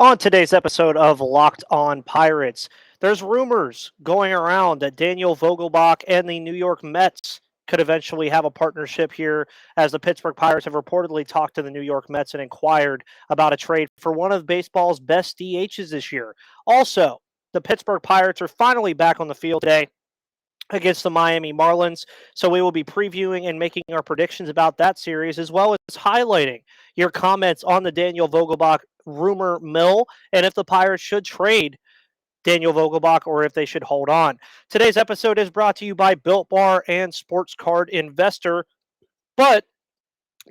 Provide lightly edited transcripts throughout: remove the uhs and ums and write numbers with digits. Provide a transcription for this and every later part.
On today's episode of Locked On Pirates, there's rumors going around that Daniel Vogelbach and the New York Mets could eventually have a partnership here, as the Pittsburgh Pirates have reportedly talked to the New York Mets and inquired about a trade for one of baseball's best DHs this year. Also, the Pittsburgh Pirates are finally back on the field today against the Miami Marlins. So we will be previewing and making our predictions about that series, as well as highlighting your comments on the Daniel Vogelbach rumor mill and if the Pirates should trade Daniel Vogelbach or if they should hold on. Today's episode is brought to you by Built Bar and Sports Card Investor. But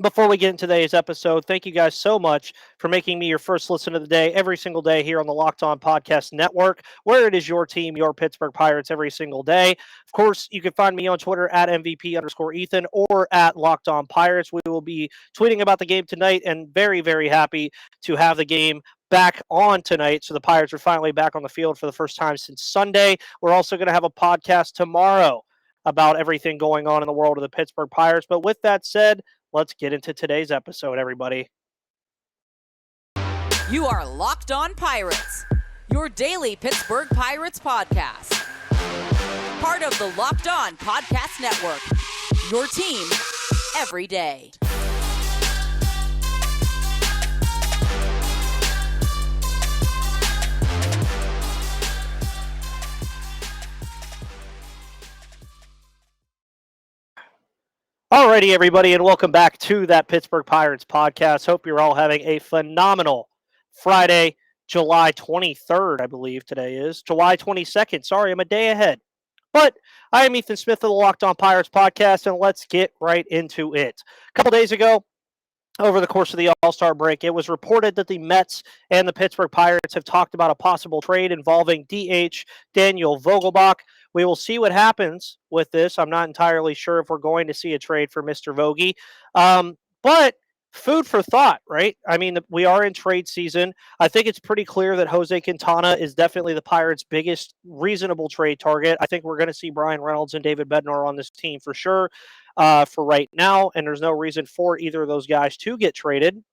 before we get into today's episode, thank you guys so much for making me your first listen of the day every single day here on the Locked On Podcast Network, where it is your team, your Pittsburgh Pirates, every single day. Of course, you can find me on Twitter at MVP_Ethan or at Locked On Pirates. We will be tweeting about the game tonight and very, very happy to have the game back on tonight. So the Pirates are finally back on the field for the first time since Sunday. We're also going to have a podcast tomorrow about everything going on in the world of the Pittsburgh Pirates. But with that said, let's get into today's episode, everybody. You are Locked On Pirates, your daily Pittsburgh Pirates podcast. Part of the Locked On Podcast Network, your team every day. Alrighty, everybody, and welcome back to that Pittsburgh Pirates podcast. Hope you're all having a phenomenal Friday, July 23rd, I believe today is. July 22nd. Sorry, I'm a day ahead. But I am Ethan Smith of the Locked On Pirates podcast, and let's get right into it. A couple days ago, over the course of the All-Star break, it was reported that the Mets and the Pittsburgh Pirates have talked about a possible trade involving DH Daniel Vogelbach. We will see what happens with this. I'm not entirely sure if we're going to see a trade for Mr. Vogie. But food for thought, right? I mean, we are in trade season. I think it's pretty clear that Jose Quintana is definitely the Pirates' biggest reasonable trade target. I think we're going to see Brian Reynolds and David Bednar on this team for sure for right now, and there's no reason for either of those guys to get traded.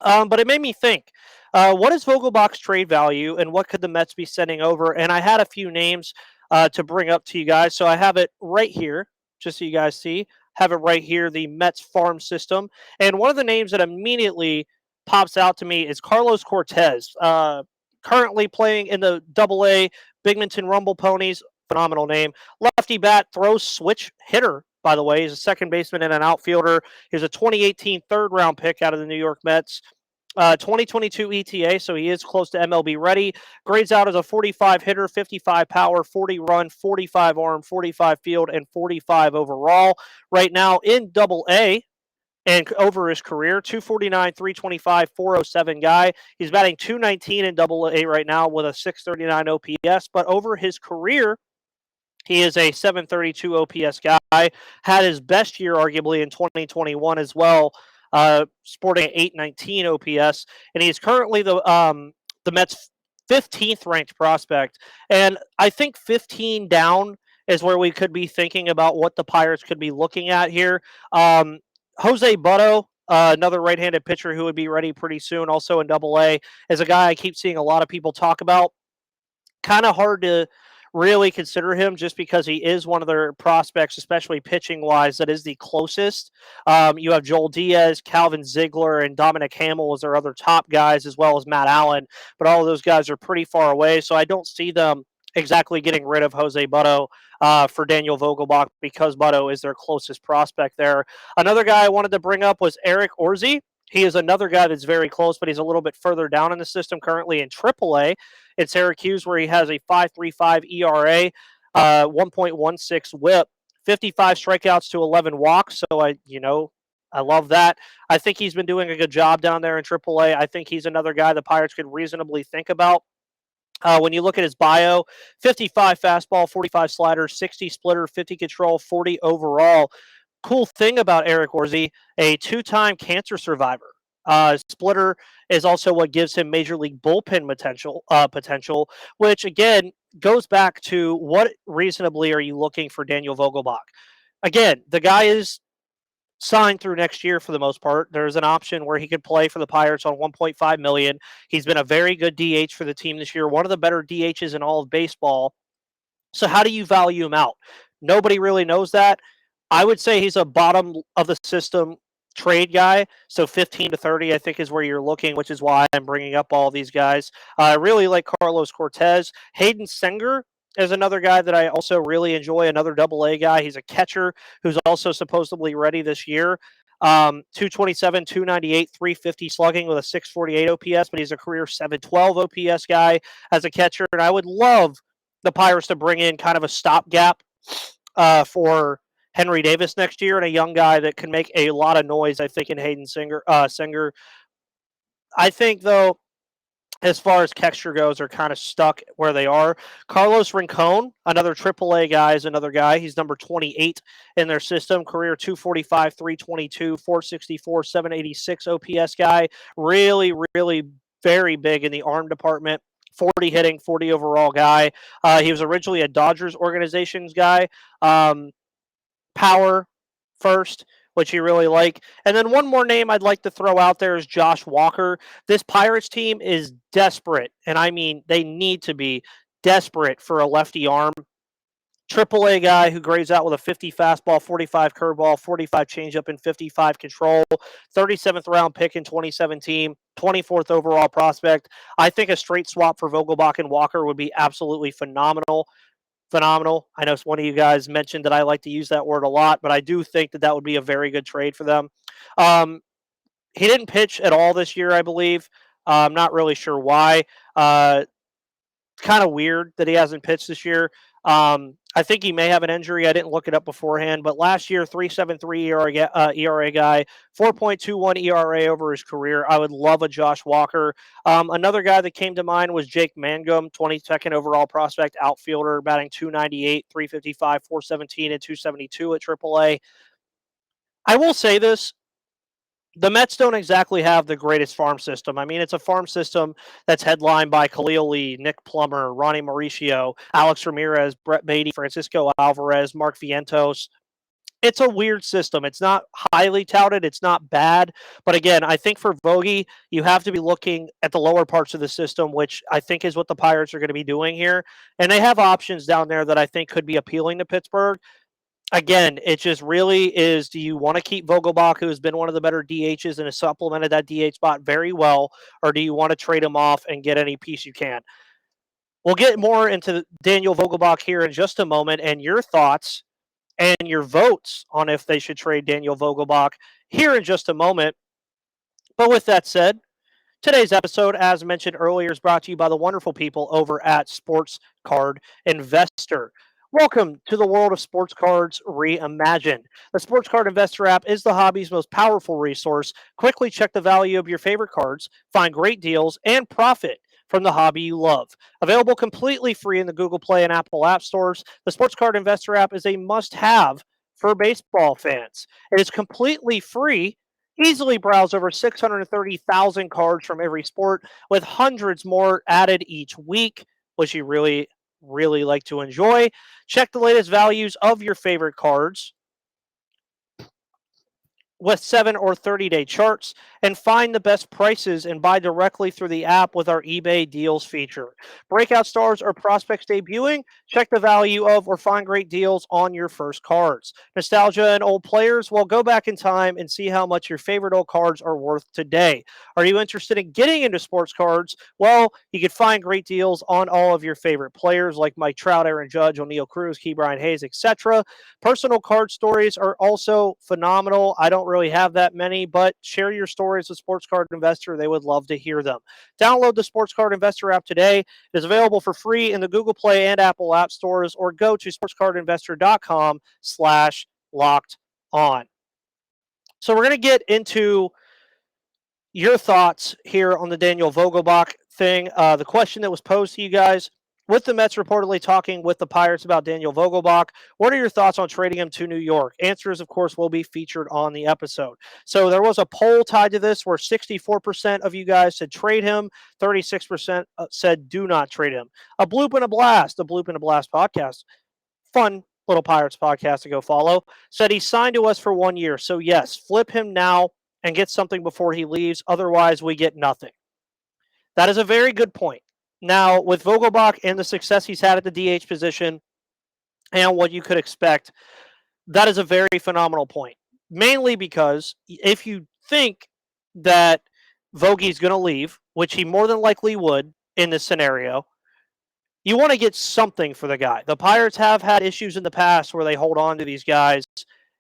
But it made me think, what is Vogelbach's trade value, and what could the Mets be sending over? And I had a few names to bring up to you guys. So I have it right here, just so you guys see. Have it right here, the Mets farm system. And one of the names that immediately pops out to me is Carlos Cortez, currently playing in the Double-A Binghamton Rumble Ponies. Phenomenal name. Lefty bat, throws switch hitter, by the way. He's a second baseman and an outfielder. He's a 2018 third-round pick out of the New York Mets. 2022 ETA, so he is close to MLB ready. Grades out as a 45 hitter, 55 power, 40 run, 45 arm, 45 field, and 45 overall. Right now in Double A, and over his career, 249, 325, 407 guy. He's batting 219 in Double A right now with a 639 OPS, but over his career, he is a 732 OPS guy. Had his best year, arguably, in 2021 as well. Sporting 819 OPS, and he's currently the Mets' 15th ranked prospect. And I think 15 down is where we could be thinking about what the Pirates could be looking at here. Jose Butto, another right-handed pitcher who would be ready pretty soon, also in Double-A, is a guy I keep seeing a lot of people talk about. Kind of hard to really consider him just because he is one of their prospects, especially pitching-wise, that is the closest. You have Joel Diaz, Calvin Ziegler, and Dominic Hamill as their other top guys, as well as Matt Allen. But all of those guys are pretty far away, so I don't see them exactly getting rid of Jose Butto for Daniel Vogelbach because Butto is their closest prospect there. Another guy I wanted to bring up was Eric Orzi. He is another guy that's very close, but he's a little bit further down in the system, currently in AAA in Syracuse, where he has a 5.35 ERA, 1.16 WHIP, 55 strikeouts to 11 walks. So I love that. I think he's been doing a good job down there in AAA. I think he's another guy the Pirates could reasonably think about. When you look at his bio, 55 fastball, 45 slider, 60 splitter, 50 control, 40 overall. Cool thing about Eric Orzi, a two-time cancer survivor. Splitter is also what gives him major league bullpen potential, which again goes back to what reasonably are you looking for Daniel Vogelbach? Again, the guy is signed through next year for the most part. There's an option where he could play for the Pirates on $1.5 million. He's been a very good DH for the team this year, one of the better DHs in all of baseball. So how do you value him out? Nobody really knows that. I would say he's a bottom of the system trade guy. So 15 to 30, I think, is where you're looking, which is why I'm bringing up all these guys. I really like Carlos Cortez. Hayden Senger is another guy that I also really enjoy, another AA guy. He's a catcher who's also supposedly ready this year. 227, 298, 350 slugging with a 648 OPS, but he's a career 712 OPS guy as a catcher. And I would love the Pirates to bring in kind of a stopgap for Henry Davis next year, and a young guy that can make a lot of noise, I think, in Hayden Singer. I think, though, as far as texture goes, are kind of stuck where they are. Carlos Rincon, another AAA guy, is another guy. He's number 28 in their system. Career 245, 322, 464, 786 OPS guy. Really, really very big in the arm department. 40 hitting, 40 overall guy. He was originally a Dodgers organizations guy. Power first, which you really like. And then one more name I'd like to throw out there is Josh Walker. This Pirates team is desperate, and I mean they need to be desperate for a lefty arm. AAA guy who grades out with a 50 fastball, 45 curveball, 45 changeup, and 55 control. 37th round pick in 2017, 24th overall prospect. I think a straight swap for Vogelbach and Walker would be absolutely phenomenal. I know one of you guys mentioned that I like to use that word a lot, but I do think that that would be a very good trade for them. He didn't pitch at all this year, I believe. I'm not really sure why. Kind of weird that he hasn't pitched this year. I think he may have an injury. I didn't look it up beforehand, but last year, 3.73 ERA guy, 4.21 ERA over his career. I would love a Josh Walker. Another guy that came to mind was Jake Mangum, 22nd overall prospect outfielder, batting 298, 355, 417, and 272 at AAA. I will say this. The Mets don't exactly have the greatest farm system. I mean, it's a farm system that's headlined by Khalil Lee, Nick Plummer, Ronnie Mauricio, Alex Ramirez, Brett Beatty, Francisco Alvarez, Mark Vientos. It's a weird system. It's not highly touted. It's not bad. But again, I think for Vogie, you have to be looking at the lower parts of the system, which I think is what the Pirates are going to be doing here. And they have options down there that I think could be appealing to Pittsburgh. Again, it just really is, do you want to keep Vogelbach, who has been one of the better DHs and has supplemented that DH spot very well, or do you want to trade him off and get any piece you can? We'll get more into Daniel Vogelbach here in just a moment and your thoughts and your votes on if they should trade Daniel Vogelbach here in just a moment. But with that said, today's episode, as mentioned earlier, is brought to you by the wonderful people over at Sports Card Investor. Welcome to the world of sports cards reimagined. The Sports Card Investor app is the hobby's most powerful resource. Quickly check the value of your favorite cards, find great deals, and profit from the hobby you love. Available completely free in the Google Play and Apple App Stores, the Sports Card Investor app is a must-have for baseball fans. It is completely free. Easily browse over 630,000 cards from every sport, with hundreds more added each week, which you really like to enjoy. Check the latest values of your favorite cards with 7 or 30-day charts and find the best prices and buy directly through the app with our eBay deals feature. Breakout stars or prospects debuting? Check the value of or find great deals on your first cards. Nostalgia and old players? Well, go back in time and see how much your favorite old cards are worth today. Are you interested in getting into sports cards? Well, you can find great deals on all of your favorite players like Mike Trout, Aaron Judge, O'Neal Cruz, Ke'Bryan Hayes, etc. Personal card stories are also phenomenal. I don't really have that many, but share your stories with Sports Card Investor. They would love to hear them. Download the Sports Card Investor app today. It is available for free in the Google Play and Apple App Stores, or go to sportscardinvestor.com/locked-on. So we're going to get into your thoughts here on the Daniel Vogelbach thing. The question that was posed to you guys, with the Mets reportedly talking with the Pirates about Daniel Vogelbach, what are your thoughts on trading him to New York? Answers, of course, will be featured on the episode. So there was a poll tied to this where 64% of you guys said trade him, 36% said do not trade him. A Bloop and a Blast podcast. Fun Little Pirates podcast to go follow, said he signed to us for 1 year. So, yes, flip him now and get something before he leaves. Otherwise, we get nothing. That is a very good point. Now, with Vogelbach and the success he's had at the DH position and what you could expect, that is a very phenomenal point. Mainly because if you think that Vogie's going to leave, which he more than likely would in this scenario, you want to get something for the guy. The Pirates have had issues in the past where they hold on to these guys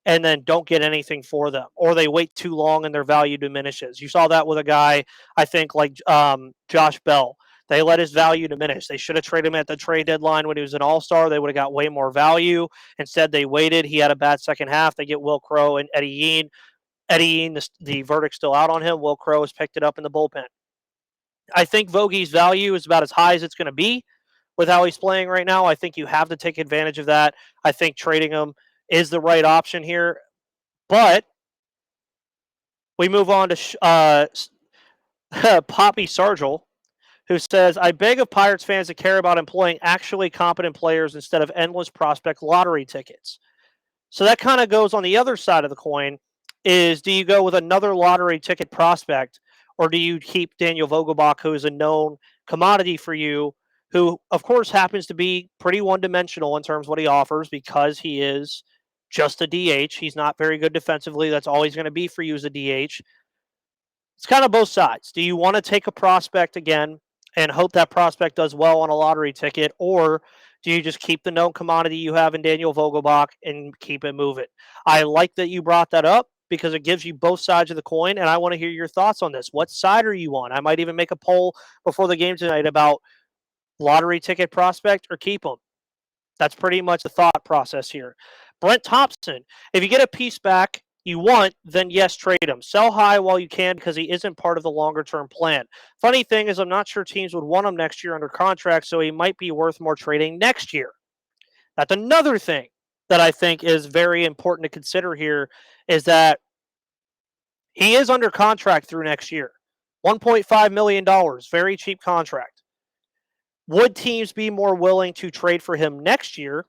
and then don't get anything for them, or they wait too long and their value diminishes. You saw that with a guy, I think, like Josh Bell. They let his value diminish. They should have traded him at the trade deadline when he was an all-star. They would have got way more value. Instead, they waited. He had a bad second half. They get Will Crowe and Eddie Yean. Eddie Yean, the verdict's still out on him. Will Crowe has picked it up in the bullpen. I think Vogie's value is about as high as it's going to be with how he's playing right now. I think you have to take advantage of that. I think trading him is the right option here. But we move on to Poppy Sargel, who says, I beg of Pirates fans to care about employing actually competent players instead of endless prospect lottery tickets. So that kind of goes on the other side of the coin is, do you go with another lottery ticket prospect, or do you keep Daniel Vogelbach, who is a known commodity for you, who, of course, happens to be pretty one-dimensional in terms of what he offers because he is just a DH. He's not very good defensively. That's all he's going to be for you as a DH. It's kind of both sides. Do you want to take a prospect again and hope that prospect does well on a lottery ticket, or do you just keep the known commodity you have in Daniel Vogelbach and keep it moving? I like that you brought that up because it gives you both sides of the coin, and I want to hear your thoughts on this. What side are you on? I might even make a poll before the game tonight about lottery ticket prospect or keep them. That's pretty much the thought process here. Brent Thompson, if you get a piece back you want, then yes, trade him. Sell high while you can because he isn't part of the longer-term plan. Funny thing is, I'm not sure teams would want him next year under contract, so he might be worth more trading next year. That's another thing that I think is very important to consider here is that he is under contract through next year. $1.5 million, very cheap contract. Would teams be more willing to trade for him next year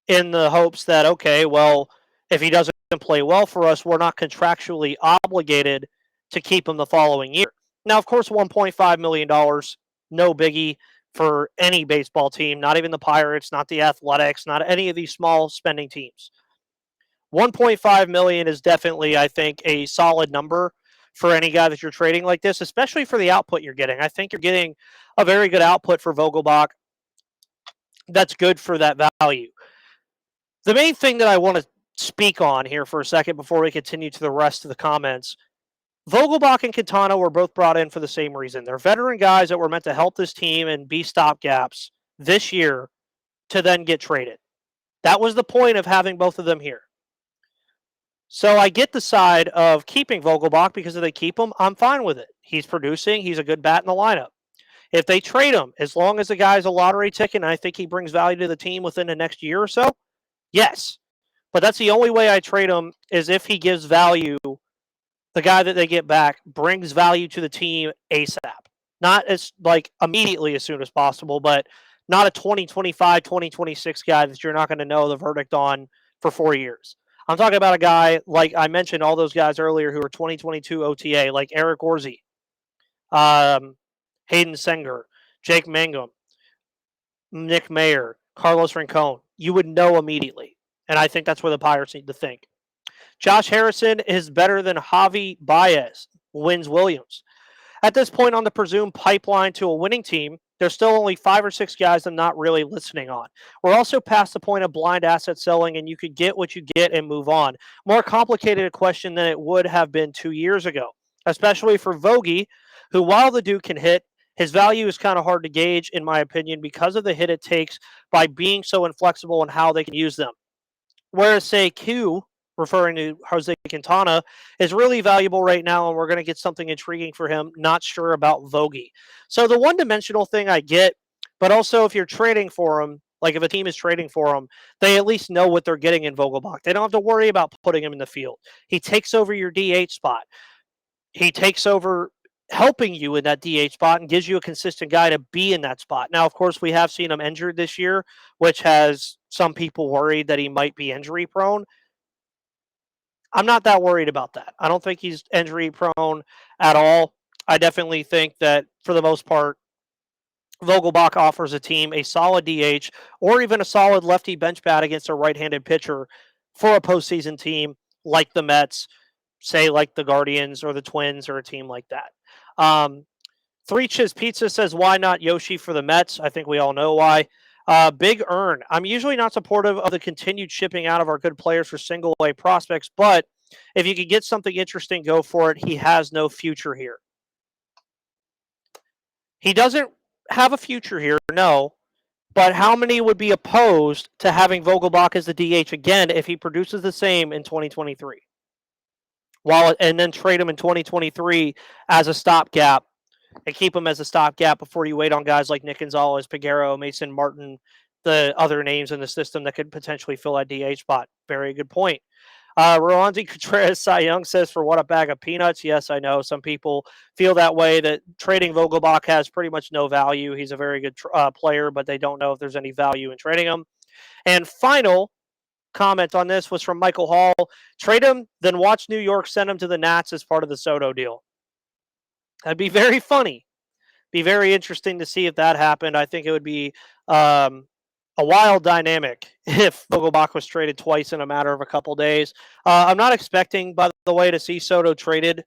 in the hopes that, okay, well, if he doesn't play well for us, we're not contractually obligated to keep him the following year? Now, of course, $1.5 million, no biggie for any baseball team, not even the Pirates, not the Athletics, not any of these small spending teams. $1.5 million is definitely, I think, a solid number for any guy that you're trading like this, especially for the output you're getting. I think you're getting a very good output for Vogelbach. That's good for that value. The main thing that I want to speak on here for a second before we continue to the rest of the comments, Vogelbach and Quintana were both brought in for the same reason. They're veteran guys that were meant to help this team and be stopgaps this year to then get traded. That was the point of having both of them here. So I get the side of keeping Vogelbach because if they keep him, I'm fine with it. He's producing. He's a good bat in the lineup. If they trade him, as long as the guy's a lottery ticket and I think he brings value to the team within the next year or so, yes. But that's the only way I trade him is if he gives value. The guy that they get back brings value to the team ASAP. Not as like immediately as soon as possible, but not a 2025, 2026 guy that you're not going to know the verdict on for 4 years. I'm talking about a guy like I mentioned all those guys earlier who are 2022 OTA, like Eric Orsi, Hayden Senger, Jake Mangum, Nick Mayer, Carlos Rincon. You would know immediately. And I think that's where the Pirates need to think. Josh Harrison is better than Javi Baez, wins Williams. At this point on the presumed pipeline to a winning team, there's still only 5 or 6 guys I'm not really listening on. We're also past the point of blind asset selling, and you could get what you get and move on. More complicated a question than it would have been 2 years ago, especially for Vogie, who, while the dude can hit, his value is kind of hard to gauge, in my opinion, because of the hit it takes by being so inflexible in how they can use them. Whereas, say, Q, referring to Jose Quintana, is really valuable right now, and we're going to get something intriguing for him. Not sure about Vogie. So the one-dimensional thing I get, but also if you're trading for him, like if a team is trading for him, they at least know what they're getting in Vogelbach. They don't have to worry about putting him in the field. He takes over your DH spot. He takes over helping you in that DH spot and gives you a consistent guy to be in that spot. Now, of course, we have seen him injured this year, which has some people worried that he might be injury prone. I'm not that worried about that. I don't think he's injury prone at all. I definitely think that for the most part, Vogelbach offers a team a solid DH or even a solid lefty bench bat against a right-handed pitcher for a postseason team like the Mets, say like the Guardians or the Twins or a team like that. Three Chiz Pizza says, why not Yoshi for the Mets? I think we all know why. Big Earn. I'm usually not supportive of the continued shipping out of our good players for single A prospects, but if you could get something interesting, go for it. He has no future here. He doesn't have a future here, no. But how many would be opposed to having Vogelbach as the DH again if he produces the same in 2023? And then trade him in 2023 as a stopgap and keep him as a stopgap before you wait on guys like Nick Gonzalez, Peguero, Mason Martin, the other names in the system that could potentially fill that DH spot. Very good point. Rolanzi Contreras Cy Young says, for what, a bag of peanuts? Yes, I know. Some people feel that way, that trading Vogelbach has pretty much no value. He's a very good player, but they don't know if there's any value in trading him. And final comment on this was from Michael Hall. Trade him, then watch New York send him to the Nats as part of the Soto deal. That'd be very funny. Be very interesting to see if that happened. I think it would be a wild dynamic if Vogelbach was traded twice in a matter of a couple days. I'm not expecting, by the way, to see Soto traded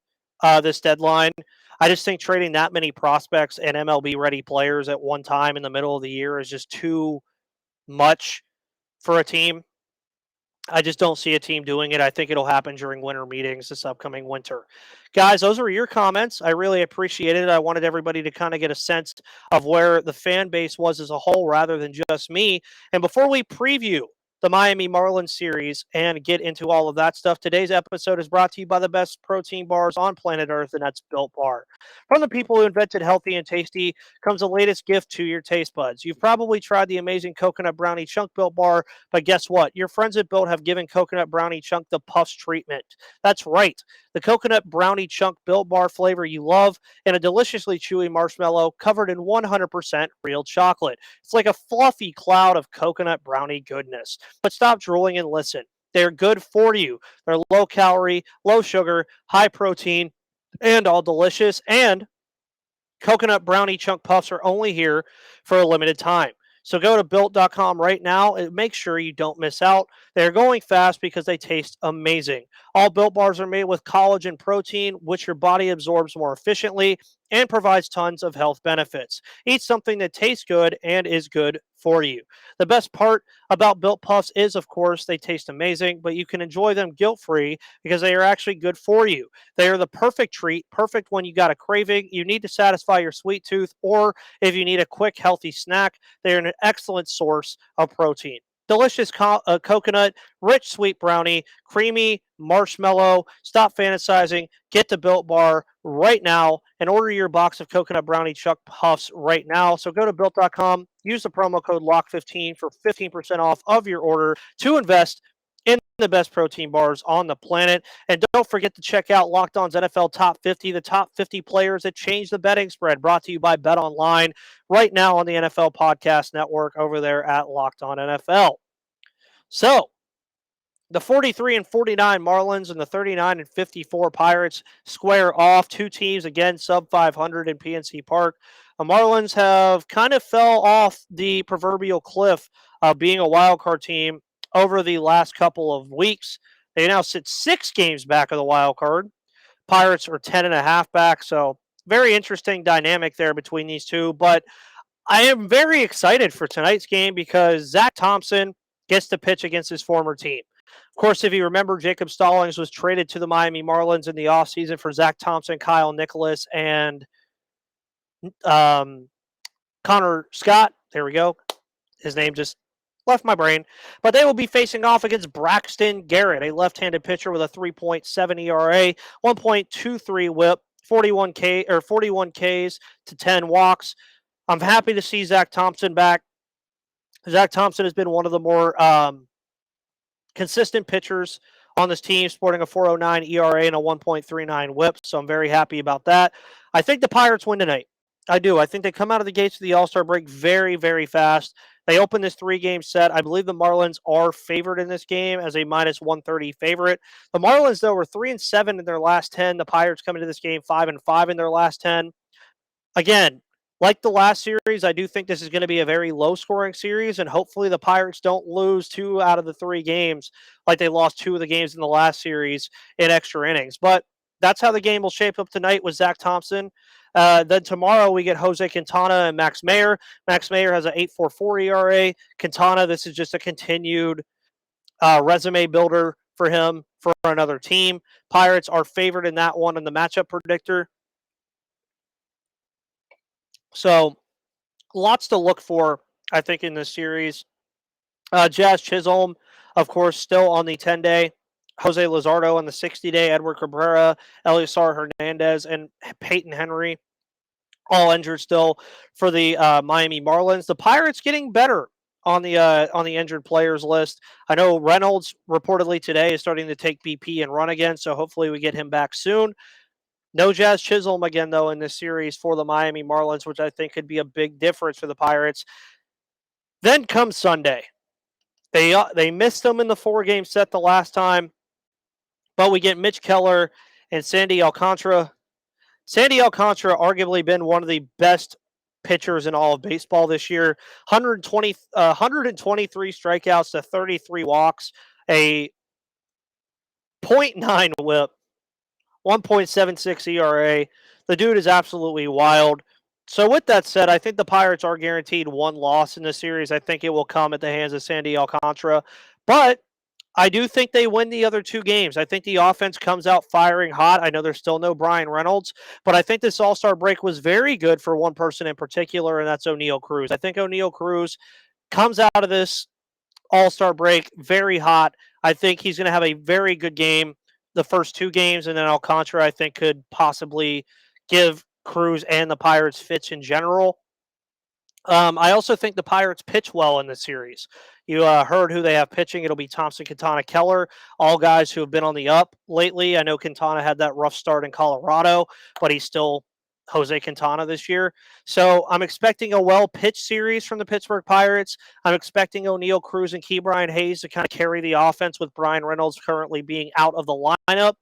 this deadline. I just think trading that many prospects and MLB-ready players at one time in the middle of the year is just too much for a team. I just don't see a team doing it. I think it'll happen during winter meetings this upcoming winter. Guys, those are your comments. I really appreciate it. I wanted everybody to kind of get a sense of where the fan base was as a whole rather than just me. And before we preview the Miami Marlins series and get into all of that stuff, today's episode is brought to you by the best protein bars on planet Earth, and that's Built Bar. From the people who invented healthy and tasty comes the latest gift to your taste buds. You've probably tried the amazing coconut brownie chunk Built Bar, but guess what? Your friends at Built have given coconut brownie chunk the Puffs treatment. That's right. The coconut brownie chunk Built Bar flavor you love, and a deliciously chewy marshmallow covered in 100% real chocolate. It's like a fluffy cloud of coconut brownie goodness. But stop drooling and listen. They're good for you. They're low calorie, low sugar, high protein, and all delicious. And coconut brownie chunk puffs are only here for a limited time. So go to built.com right now and make sure you don't miss out. They're going fast because they taste amazing. All Built Bars are made with collagen protein, which your body absorbs more efficiently and provides tons of health benefits. Eat something that tastes good and is good for you. The best part about Built Puffs is, of course, they taste amazing, but you can enjoy them guilt-free because they are actually good for you. They are the perfect treat, perfect when you got a craving, you need to satisfy your sweet tooth, or if you need a quick, healthy snack, they're an excellent source of protein. Delicious coconut, rich sweet brownie, creamy marshmallow. Stop fantasizing. Get the Built Bar right now and order your box of coconut brownie chuck puffs right now. So go to built.com, use the promo code LOCK15 for 15% off of your order to invest in the best protein bars on the planet. And don't forget to check out Locked On's NFL Top 50, the top 50 players that changed the betting spread, brought to you by Bet Online right now on the NFL Podcast Network over there at Locked On NFL. So, the 43 and 49 Marlins and the 39 and 54 Pirates square off. Two teams, again, sub 500 in PNC Park. The Marlins have kind of fell off the proverbial cliff of being a wild card team over the last couple of weeks. They now sit 6 games back of the wild card. Pirates are 10.5 back, so very interesting dynamic there between these two. But I am very excited for tonight's game because Zach Thompson gets to pitch against his former team. Of course, if you remember, Jacob Stallings was traded to the Miami Marlins in the offseason for Zach Thompson, Kyle Nicholas, and Connor Scott. There we go. His name just left my brain. But they will be facing off against Braxton Garrett, a left-handed pitcher with a 3.7 ERA, 1.23 WHIP, 41 Ks to 10 walks. I'm happy to see Zach Thompson back. Zach Thompson has been one of the more consistent pitchers on this team, sporting a 4.09 ERA and a 1.39 WHIP, so I'm very happy about that. I think the Pirates win tonight. I do. I think they come out of the gates of the All-Star break very, very fast. They opened this 3-game set. I believe the Marlins are favored in this game as a minus 130 favorite. The Marlins, though, were 3-7 in their last 10. The Pirates come into this game 5-5 in their last 10. Again, like the last series, I do think this is going to be a very low-scoring series, and hopefully the Pirates don't lose 2 out of the 3 games like they lost 2 of the games in the last series in extra innings. But that's how the game will shape up tonight with Zach Thompson. Then tomorrow we get Jose Quintana and Max Meyer. Max Meyer has an 8.44 ERA. Quintana, this is just a continued resume builder for him for another team. Pirates are favored in that one in the matchup predictor. So lots to look for, I think, in this series. Jazz Chisholm, of course, still on the 10-day. Jose Luzardo on the 60-day. Edward Cabrera, Eliasar Hernandez, and Peyton Henry, all injured still for the Miami Marlins. The Pirates getting better on the injured players list. I know Reynolds reportedly today is starting to take BP and run again, so hopefully we get him back soon. No Jazz Chisholm again, though, in this series for the Miami Marlins, which I think could be a big difference for the Pirates. Then comes Sunday. They missed them in the 4-game set the last time, but we get Mitch Keller and Sandy Alcantara. Sandy Alcantara arguably been one of the best pitchers in all of baseball this year. 123 strikeouts to 33 walks, a .9 whip, 1.76 ERA. The dude is absolutely wild. So with that said, I think the Pirates are guaranteed one loss in this series. I think it will come at the hands of Sandy Alcantara. But I do think they win the other 2 games. I think the offense comes out firing hot. I know there's still no Brian Reynolds, but I think this All-Star break was very good for one person in particular, and that's O'Neal Cruz. I think O'Neal Cruz comes out of this All-Star break very hot. I think he's going to have a very good game the first 2 games, and then Alcantara, I think, could possibly give Cruz and the Pirates fits in general. I also think the Pirates pitch well in this series. You heard who they have pitching. It'll be Thompson, Quintana, Keller, all guys who have been on the up lately. I know Quintana had that rough start in Colorado, but he's still Jose Quintana this year. So I'm expecting a well-pitched series from the Pittsburgh Pirates. I'm expecting O'Neal Cruz and Ke'Bryan Hayes to kind of carry the offense with Brian Reynolds currently being out of the lineup.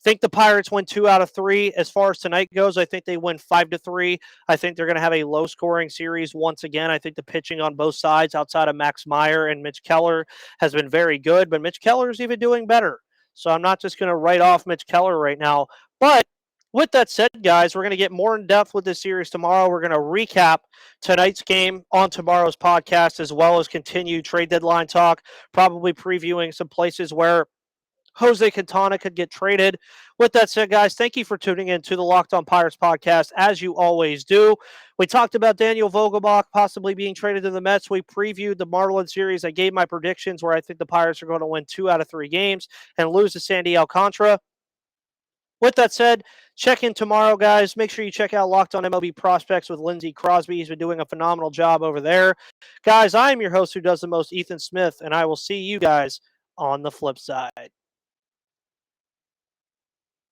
Think the Pirates win 2 out of 3. As far as tonight goes, I think they win 5-3. I think they're going to have a low-scoring series once again. I think the pitching on both sides, outside of Max Meyer and Mitch Keller, has been very good, but Mitch Keller is even doing better. So I'm not just going to write off Mitch Keller right now. But with that said, guys, we're going to get more in depth with this series tomorrow. We're going to recap tonight's game on tomorrow's podcast, as well as continue trade deadline talk, probably previewing some places where Jose Quintana could get traded. With that said, guys, thank you for tuning in to the Locked On Pirates podcast, as you always do. We talked about Daniel Vogelbach possibly being traded to the Mets. We previewed the Marlins series. I gave my predictions where I think the Pirates are going to win 2 out of 3 games and lose to Sandy Alcantara. With that said, check in tomorrow, guys. Make sure you check out Locked On MLB Prospects with Lindsey Crosby. He's been doing a phenomenal job over there. Guys, I am your host who does the most, Ethan Smith, and I will see you guys on the flip side.